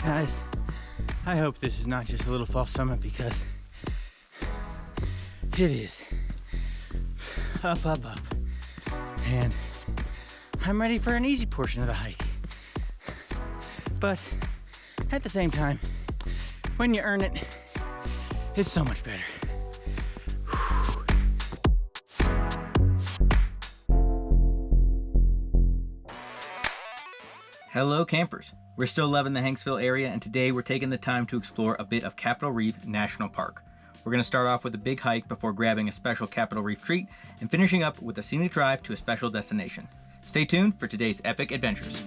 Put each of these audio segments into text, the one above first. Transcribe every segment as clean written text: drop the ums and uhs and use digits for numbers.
Guys, I hope this is not just a little false summit because it is up, up, up. And I'm ready for an easy portion of the hike. But at the same time, when you earn it, it's so much better. Hello campers. We're still loving the Hanksville area, and today we're taking the time to explore a bit of Capitol Reef National Park. We're going to start off with a big hike before grabbing a special Capitol Reef treat and finishing up with a scenic drive to a special destination. Stay tuned for today's epic adventures.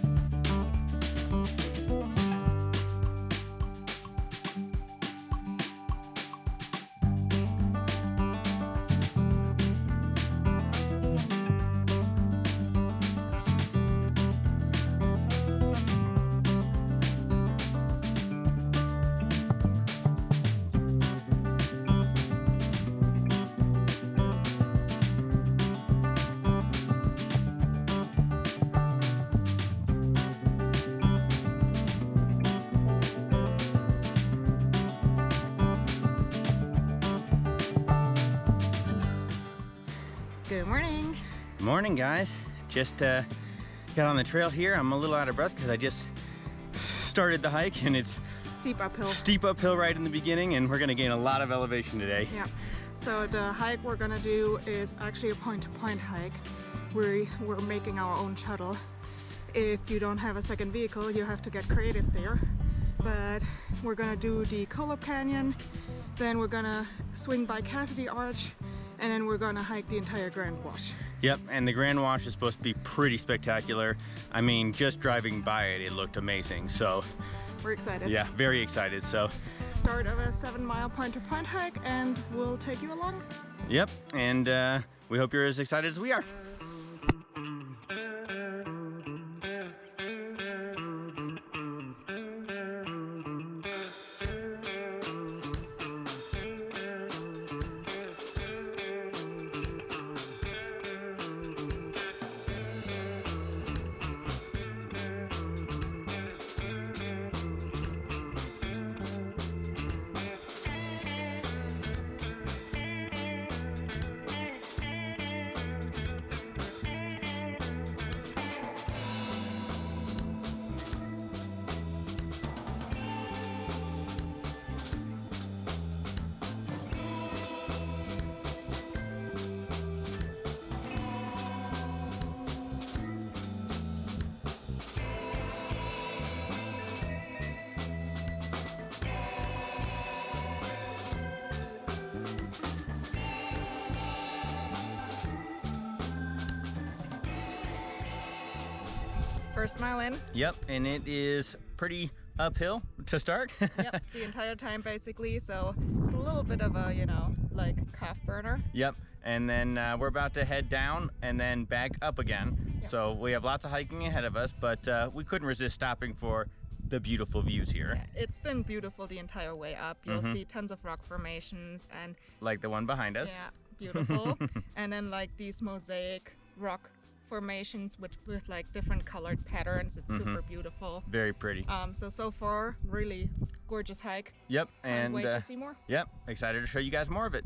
Good morning. Morning, guys. Just got on the trail here. I'm a little out of breath because I just started the hike and it's Steep uphill. steep uphill right in the beginning, and we're gonna gain a lot of elevation today. Yeah. So the hike we're gonna do is actually a point-to-point hike. We're making our own shuttle. If you don't have a second vehicle, you have to get creative there. But we're gonna do the Cohab Canyon, then we're gonna swing by Cassidy Arch, and then we're gonna hike the entire Grand Wash. Yep, and the Grand Wash is supposed to be pretty spectacular. I mean, just driving by it, it looked amazing. So We're excited. yeah, very excited. So Start of a 7-mile point-to-point hike, and we'll take you along. yep, and we hope you're as excited as we are. First mile in. Yep, and it is pretty uphill to start. Yep, the entire time basically. So it's a little bit of a, like calf burner. Yep, and then we're about to head down and then back up again. Yep. So we have lots of hiking ahead of us, but we couldn't resist stopping for the beautiful views here. Yeah, it's been beautiful the entire way up. You'll see tons of rock formations and Like the one behind us. yeah, beautiful. And then like these mosaic rock formations with like different colored patterns. It's super beautiful. Very pretty. So far, really gorgeous hike. Yep, Can't and wait to see more. yep, excited to show you guys more of it.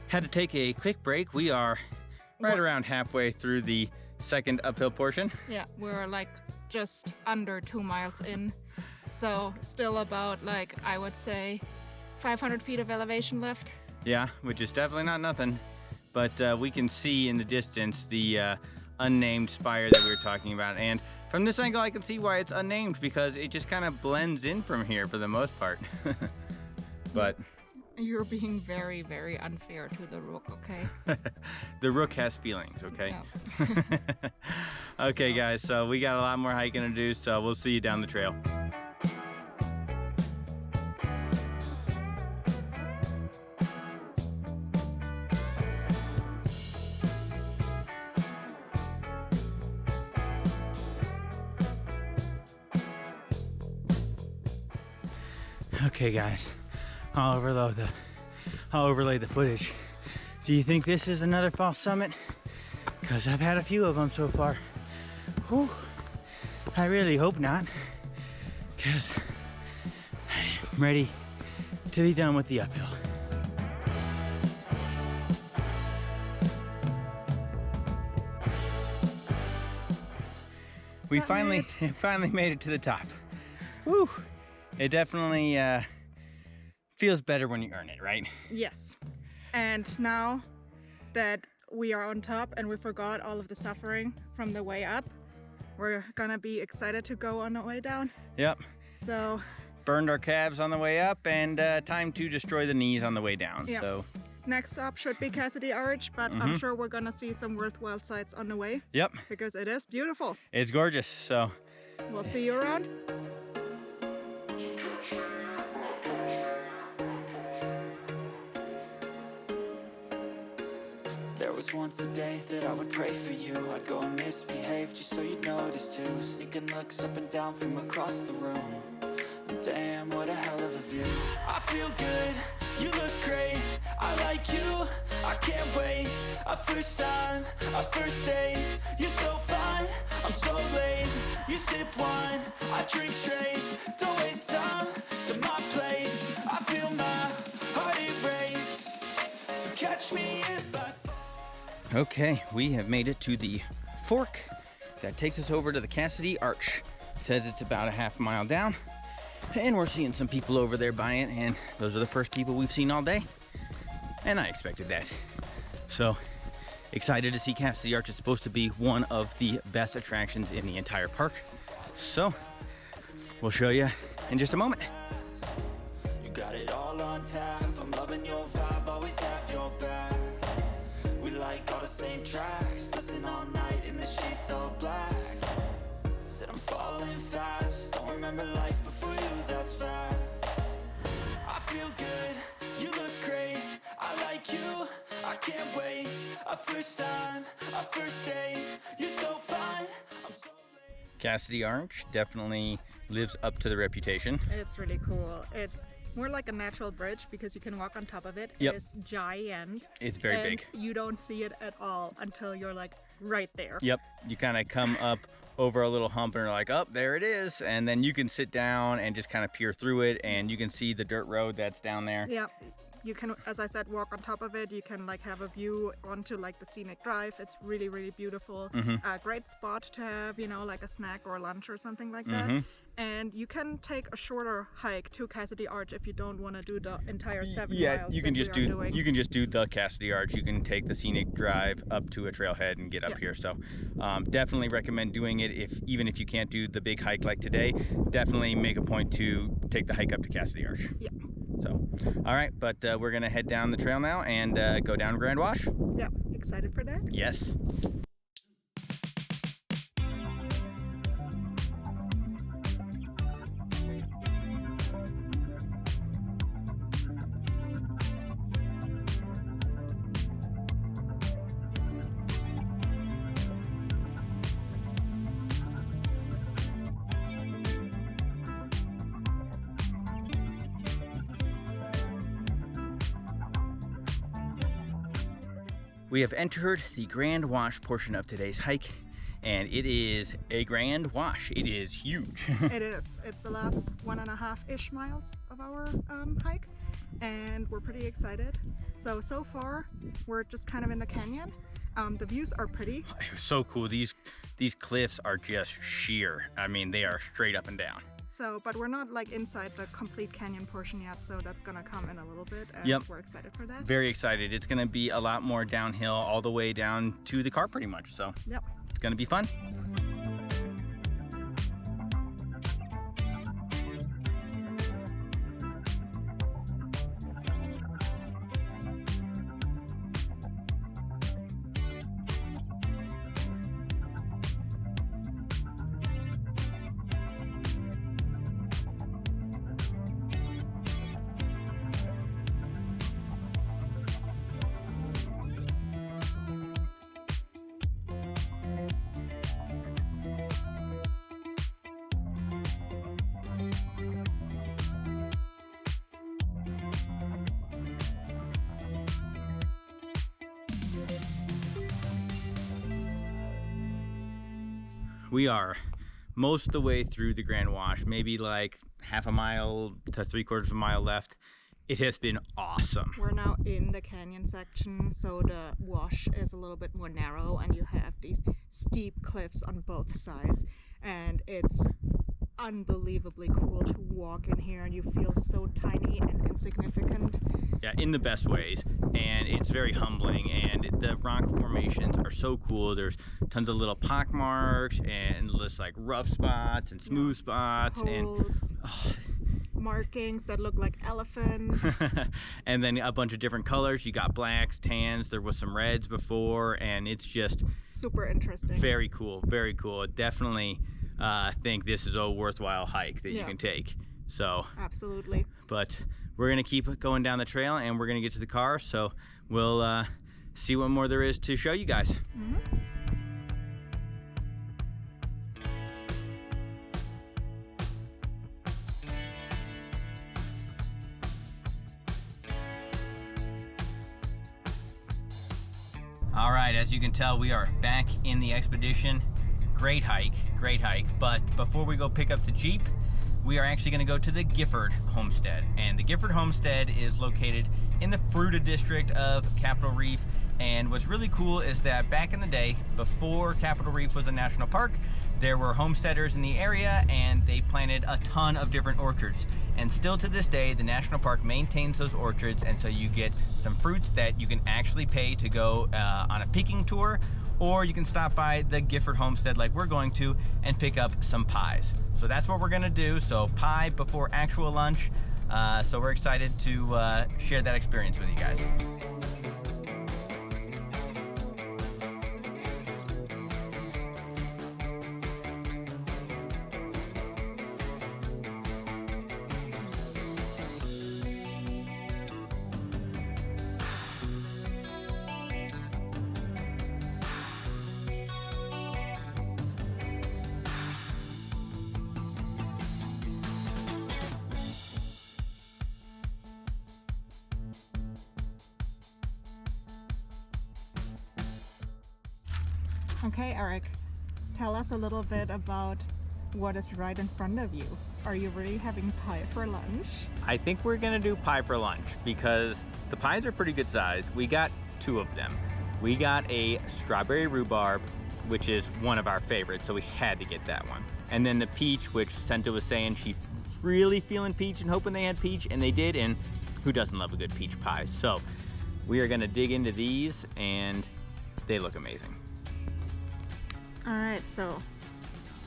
Had to take a quick break. We are right around halfway through the second uphill portion. Yeah, we're like just under 2 miles in. So still about like, I would say 500 feet of elevation left. Yeah, which is definitely not nothing. But we can see in the distance the unnamed spire that we were talking about. And from this angle, I can see why it's unnamed, because it just kind of blends in from here for the most part. But you're being very, very unfair to the rook, okay? the rook has feelings, okay? Yeah. Okay, guys, so we got a lot more hiking to do, so we'll see you down the trail. Okay, guys, I'll overlay the footage. Do you think this is another false summit? Because I've had a few of them so far. Whew. I really hope not, because I'm ready to be done with the uphill. We finally made it to the top. Woo! It definitely feels better when you earn it, right? Yes. And now that we are on top and we forgot all of the suffering from the way up, we're gonna be excited to go on the way down. Yep. So burned our calves on the way up, and time to destroy the knees on the way down. Yeah. So next up should be Cassidy Arch, but I'm sure we're gonna see some worthwhile sights on the way. Yep. Because it is beautiful. It's gorgeous, so. We'll see you around. There was once a day that I would pray for you. I'd go and misbehave just so you'd notice too. Sneaking looks up and down from across the room. And damn, what a hell of a view. I feel good, you look great, I like you, I can't wait. A first time, a first date, you're so fine, I'm so late. You sip wine, I drink straight. Don't waste time to my place. I feel my heart erase. So catch me if I fall. Okay, we have made it to the fork that takes us over to the Cassidy Arch. It says it's about a half mile down, and we're seeing some people over there by it, and those are the first people we've seen all day, and I expected that. So excited to see Cassidy Arch. Is supposed to be one of the best attractions in the entire park, so we'll show you in just a moment. You got it all on tap, I'm loving your vibe, always have your back. We like all the same tracks, listen all night in the sheets all black. Said I'm falling fast, don't remember life before you, that's facts. I feel good, you look great, I like you, I can't wait. A first time, a first date, you're so fine, I'm so late. Cassidy Arch definitely lives up to the reputation. It's really cool. It's more like a natural bridge because you can walk on top of it. Yep. It's giant. It's very big. You don't see it at all until you're like right there. Yep, you kind of come up over a little hump and you're like, oh, there it is. And then you can sit down and just kind of peer through it, and you can see the dirt road that's down there. Yeah. You can, as I said, walk on top of it. You can like have a view onto like the scenic drive. It's really, really beautiful. A great spot to have, you know, like a snack or lunch or something like that. And you can take a shorter hike to Cassidy Arch if you don't want to do the entire 7 miles. You can just do the Cassidy Arch. You can take the scenic drive up to a trailhead and get up here. So definitely recommend doing it. Even if you can't do the big hike like today, definitely make a point to take the hike up to Cassidy Arch. Yeah. So, all right, but we're gonna head down the trail now and go down Grand Wash. Yeah, excited for that? Yes. We have entered the Grand Wash portion of today's hike, and it is a grand wash. It is huge. It is. It's the last 1.5-ish miles of our hike, and we're pretty excited. So far, we're just kind of in the canyon. The views are pretty. It was so cool. These cliffs are just sheer. I mean, they are straight up and down. So, but we're not like inside the complete canyon portion yet, so that's gonna come in a little bit, and we're excited for that. Very excited. It's gonna be a lot more downhill all the way down to the car pretty much, so. Yep. gonna be fun. We are most of the way through the Grand Wash, maybe like half a mile to 3/4 of a mile left. It has been awesome. We're now in the canyon section, so the wash is a little bit more narrow and you have these steep cliffs on both sides, and it's unbelievably cool to walk in here and you feel so tiny and insignificant. Yeah, in the best ways, and it's very humbling, and the rock formations are so cool. There's tons of little pock marks and just like rough spots and smooth spots Holes, and markings that look like elephants. and then a bunch of different colors. You got blacks, tans, there was some reds before, and it's just super interesting. very cool, very cool. Definitely think this is a worthwhile hike that you can take. So absolutely. But we're gonna keep going down the trail and we're gonna get to the car, so we'll see what more there is to show you guys. All right, as you can tell, we are back in the expedition. Great hike, but before we go pick up the Jeep, we are actually gonna go to the Gifford Homestead. And the Gifford Homestead is located in the Fruita district of Capitol Reef. And what's really cool is that back in the day, before Capitol Reef was a national park, there were homesteaders in the area and they planted a ton of different orchards. And still to this day, the national park maintains those orchards, and so you get some fruits that you can actually pay to go on a picking tour, or you can stop by the Gifford Homestead like we're going to and pick up some pies. So that's what we're gonna do, so pie before actual lunch. So we're excited to share that experience with you guys. Okay, Eric, tell us a little bit about what is right in front of you. Are you really having pie for lunch? I think we're gonna do pie for lunch because the pies are pretty good size. We got 2 of them. We got a strawberry rhubarb, which is one of our favorites, so we had to get that one. And then the peach, which Senta was saying she's really feeling peach and hoping they had peach, and they did, and who doesn't love a good peach pie? So we are gonna dig into these, and they look amazing. All right, so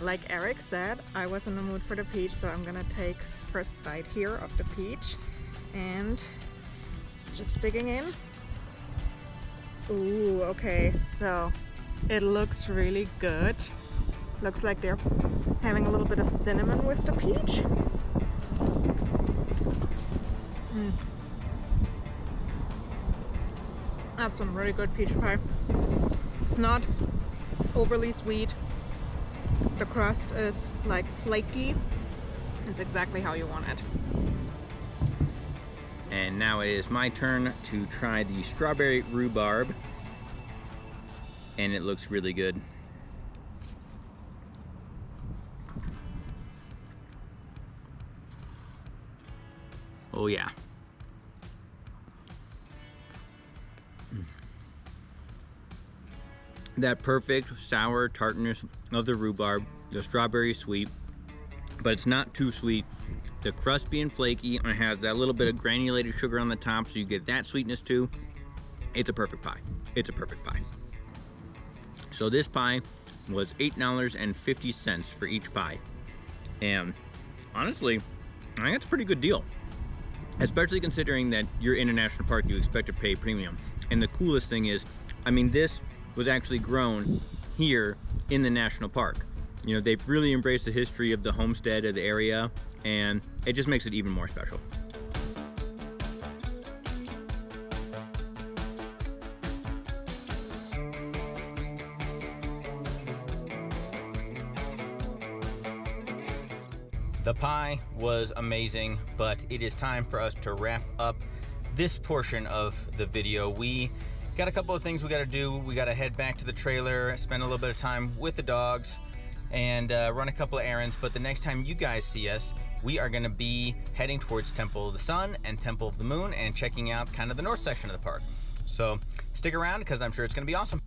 like Eric said, I was in the mood for the peach, so I'm gonna take first bite here of the peach and just digging in. Ooh, okay, so it looks really good. Looks like they're having a little bit of cinnamon with the peach. That's some really good peach pie. It's not overly sweet. The crust is like flaky. It's exactly how you want it. And now it is my turn to try the strawberry rhubarb, and it looks really good. Oh yeah. That perfect sour tartness of the rhubarb, the strawberry sweet, but it's not too sweet. The crust being flaky and has that little bit of granulated sugar on the top, so you get that sweetness too. It's a perfect pie. It's a perfect pie. So this pie was $8.50 for each pie. And honestly, I think that's a pretty good deal. Especially considering that you're in a national park, you expect to pay premium. And the coolest thing is, I mean, this was actually grown here in the national park. You know, they've really embraced the history of the homestead of the area, and it just makes it even more special. The pie was amazing, but it is time for us to wrap up this portion of the video. We got a couple of things we got to do. We got to head back to the trailer, spend a little bit of time with the dogs, and run a couple of errands. But the next time you guys see us, we are going to be heading towards Temple of the Sun and Temple of the Moon and checking out kind of the north section of the park. So stick around because I'm sure it's going to be awesome.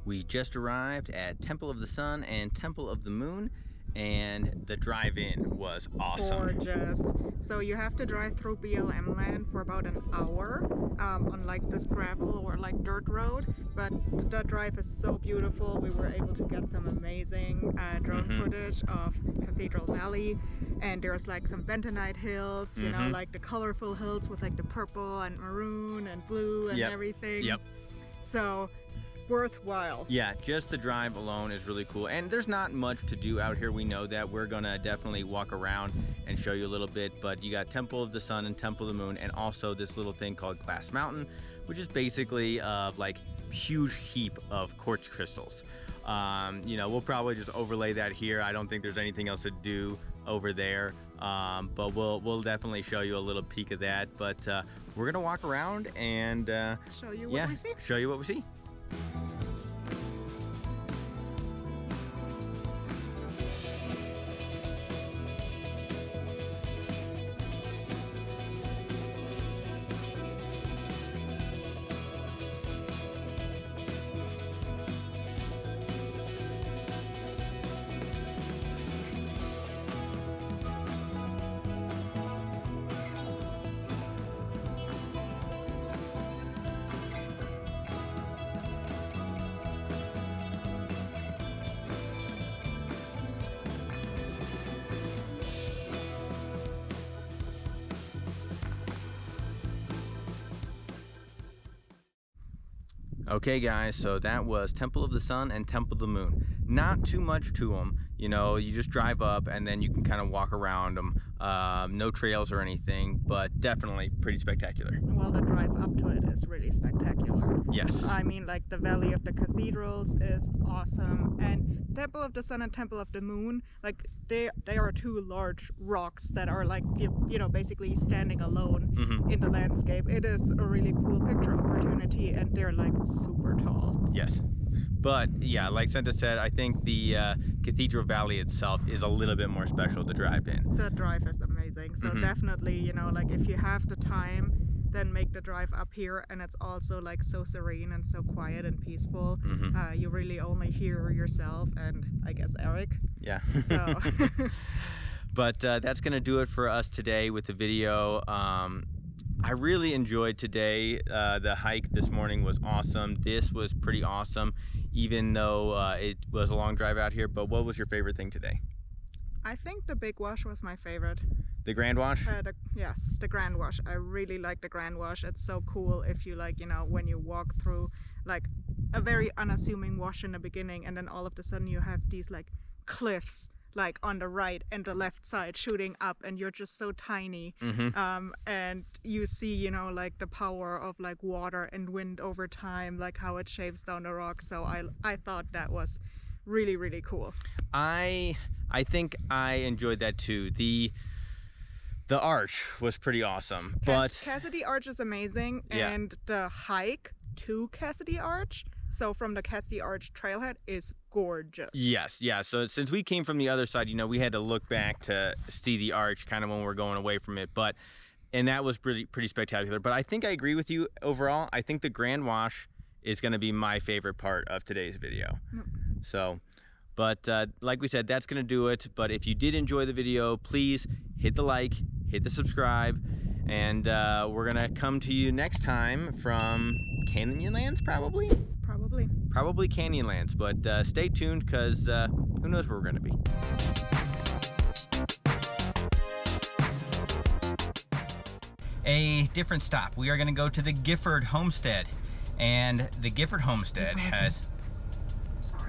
We just arrived at Temple of the Sun and Temple of the Moon, and the drive-in was awesome. Gorgeous. So you have to drive through BLM land for about an hour on like this gravel or like dirt road, but the drive is so beautiful. We were able to get some amazing drone footage of Cathedral Valley, and there's like some bentonite hills, you know, like the colorful hills with like the purple and maroon and blue and everything. So worthwhile. Yeah, just the drive alone is really cool, and there's not much to do out here. We know that. We're gonna definitely walk around and show you a little bit, but you got Temple of the Sun and Temple of the Moon, and also this little thing called Glass Mountain, which is basically like huge heap of quartz crystals. You know, we'll probably just overlay that here. I don't think there's anything else to do over there, but we'll definitely show you a little peek of that. But we're gonna walk around and show you what we see. Show you what we see. Okay guys, so that was Temple of the Sun and Temple of the Moon. Not too much to them, you know, you just drive up and then you can kind of walk around them. No trails or anything, but definitely pretty spectacular. Well, the drive up to it is really spectacular. Yes. I mean, like the Valley of the Cathedrals is awesome, and Temple of the Sun and Temple of the Moon, like they are two large rocks that are like, you know, basically standing alone in the landscape. It is a really cool picture opportunity, and they're like super tall. Yes. But yeah, like Senta said, I think the Cathedral Valley itself is a little bit more special to drive in. The drive is amazing. So definitely, you know, like if you have the time, then make the drive up here, and it's also like so serene and so quiet and peaceful. You really only hear yourself and I guess Eric. Yeah. So. But that's gonna do it for us today with the video. I really enjoyed today. The hike this morning was awesome. This was pretty awesome, even though it was a long drive out here. But what was your favorite thing today? I think the Big Wash was my favorite. The Grand Wash? Yes, the Grand Wash. I really like the Grand Wash. It's so cool if you like, you know, when you walk through like a very unassuming wash in the beginning, and then all of a sudden you have these like cliffs like on the right and the left side shooting up, and you're just so tiny. And you see, you know, like the power of like water and wind over time, like how it shaves down the rocks. So I thought that was really, really cool. I I think I enjoyed that too. The arch was pretty awesome, but Cassidy Arch is amazing, Yeah. and the hike to Cassidy Arch, so from the Cassidy Arch trailhead, is gorgeous. yes, yeah. So since we came from the other side, you know, we had to look back to see the arch kind of when we're going away from it, and that was pretty spectacular. But I think I agree with you overall. I think the Grand Wash is going to be my favorite part of today's video. So, but like we said, that's going to do it. But if you did enjoy the video, please hit the like, hit the subscribe, and we're going to come to you next time from Canyonlands, probably Canyonlands. But stay tuned, because who knows where we're going to be. A different stop. We are going to go to the Gifford Homestead, and the Gifford Homestead has...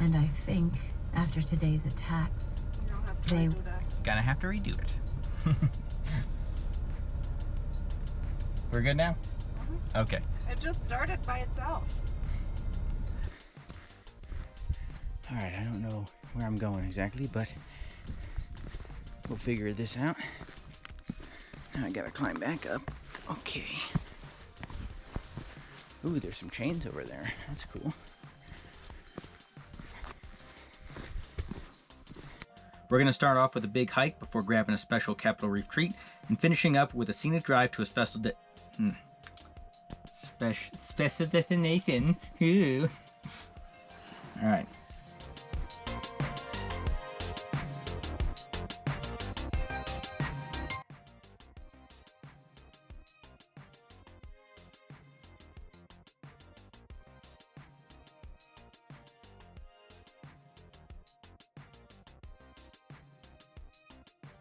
And I think after today's attacks, You don't have to They- do that. Gonna have to redo it. We're good now? Okay. It just started by itself. All right, I don't know where I'm going exactly, but we'll figure this out. Now I gotta climb back up. Okay. Ooh, there's some chains over there. That's cool. We're gonna start off with a big hike before grabbing a special Capitol Reef treat and finishing up with a scenic drive to a special special destination. Ooh. All right.